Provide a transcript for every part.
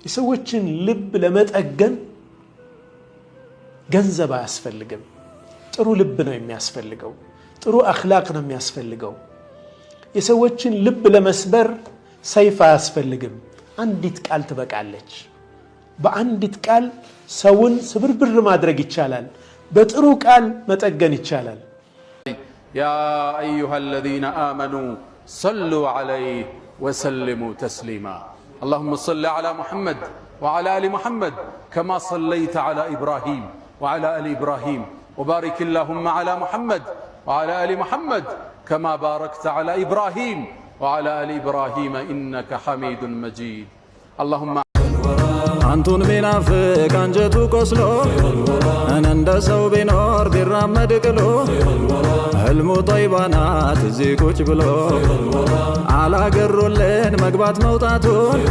የሰዎችን ልብ ለመጠገን ገንዘብ አያስፈልግም። ጥሩ ልብ ነው የሚያስፈልገው። ጥሩ አኽላቅ ነው የሚያስፈልገው። የሰዎችን ልብ ለመስበር ሰይፍ አያስፈልግም። አንዲት ቃል ትበቃለች። በአንዲት ቃል ሰውን ስብርብር ማድረግ ይቻላል። በጥሩ ቃል መጠገን ይቻላል። ያ አዩሃ አለዚነ አመኑ ሰሉ ዐለይሂ ወሰልሙ ተስሊማ اللهم صل على محمد وعلى آل محمد كما صليت على إبراهيم وعلى آل إبراهيم وبارك اللهم على محمد وعلى آل محمد كما باركت على إبراهيم وعلى آل إبراهيم إنك حميد مجيد اللهم አንቱን ቢናፍቅ አንጀቱ ቆስሎ እንደ ሰው ቢኖር ቢራመድ ቅሎ ህልሙ ጠይባ ናት እዚህ ቁጭ ብሎ አላገሩልን መግባት መውጣቱን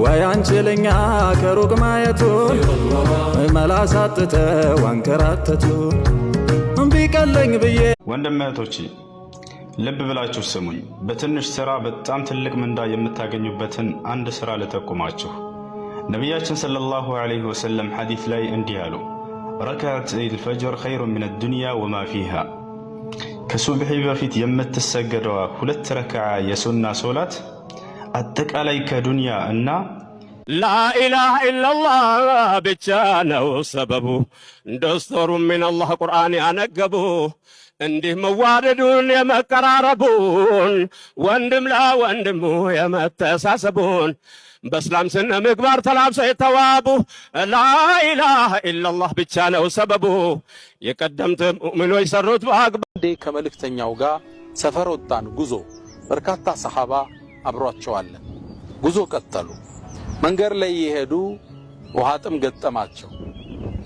ወይ አንችልኛ ከሩቅ ማየቱን መላሳጥተው አንከራተቱን ቢቀለኝ ብዬ ወንድም እህቶቼ ልብ ብላችሁ ስሙኝ። በትንሽ ሥራ በጣም ትልቅ ምንዳ የምታገኙበትን አንድ ሥራ ልጠቁማችሁ። ነቢያችን ሰለላሁ ዐለይሂ ወሰለም ሐዲስ ላይ እንዲህ አሉ፣ ረክዓት አልፈጅር ኸይሩን ሚነ ዱንያ ወማ ፊሃ። ከሱብሒ በፊት የምትሰገደዋ 2 ረክዓ የሱና ሶላት አጠቃላይ ከዱንያ እና ላኢላሃ ኢለላህ ብቻ ነው ሰበቡ። ደስቶሩ ሚነላህ ቁርአን ያነገቡ እንዲህ መዋደዱን የመቀራረቡን ወንድም ለወንድሙ የመተሳሰቡን በእስላም ስነ ምግባር ተላብሰው የተዋቡ ላኢላሃ ኢለላህ ብቻ ነው ሰበቡ። የቀደምት ሙእሚኖች ሰሩት በአግባቡ። ከመልእክተኛው ጋር ሰፈር ወጣን ጉዞ። በርካታ ሰሃባ አብሯቸዋል። ጉዞ ቀጠሉ። መንገድ ላይ የሄዱ ውሃ ጥም ገጠማቸው።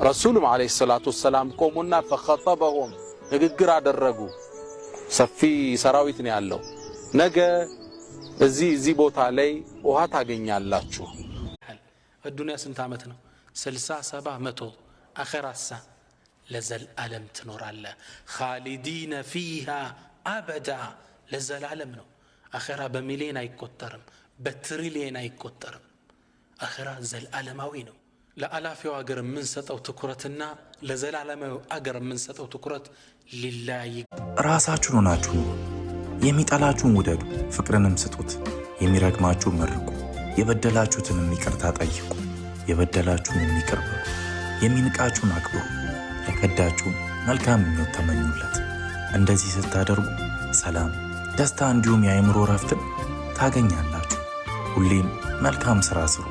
ረሱሉም አለይሂ ሰላቱ ወሰላም ቆሙና ፈኸጠበሁም ንግግር አደረጉ። ሰፊ ሰራዊት ነው ያለው። ነገ እዚህ ቦታ ላይ ውሃ ታገኛላችሁ። በዱንያ ስንት ዓመት ነው? 60 70 100 አኺራሳ ለዘላለም ትኖራለህ። ኻሊዲነ ፊሃ አበዳ ለዘላለም ነው። አኺራ በሚሊዮን አይቆጠርም፣ በትሪሊየን አይቆጠርም። አኺራ ዘላለማዊ ነው። ለአላፊው አገር የምንሰጠው ትኩረትና ለዘላለማዊ አገር የምንሰጠው ትኩረት ሊለያይ። ራሳችሁን ሆናችሁ የሚጠላችሁን ውደዱ፣ ፍቅርንም ስጡት። የሚረግማችሁን መርቁ፣ የበደላችሁትንም ይቅርታ ጠይቁ። የበደላችሁን ይቅር በሉ፣ የሚንቃችሁን አክብሩ፣ ለከዳችሁ መልካም ምኞት ተመኙለት። እንደዚህ ስታደርጉ ሰላም፣ ደስታ እንዲሁም የአእምሮ ረፍትን ታገኛላችሁ። ሁሌም መልካም ሥራ ስሩ።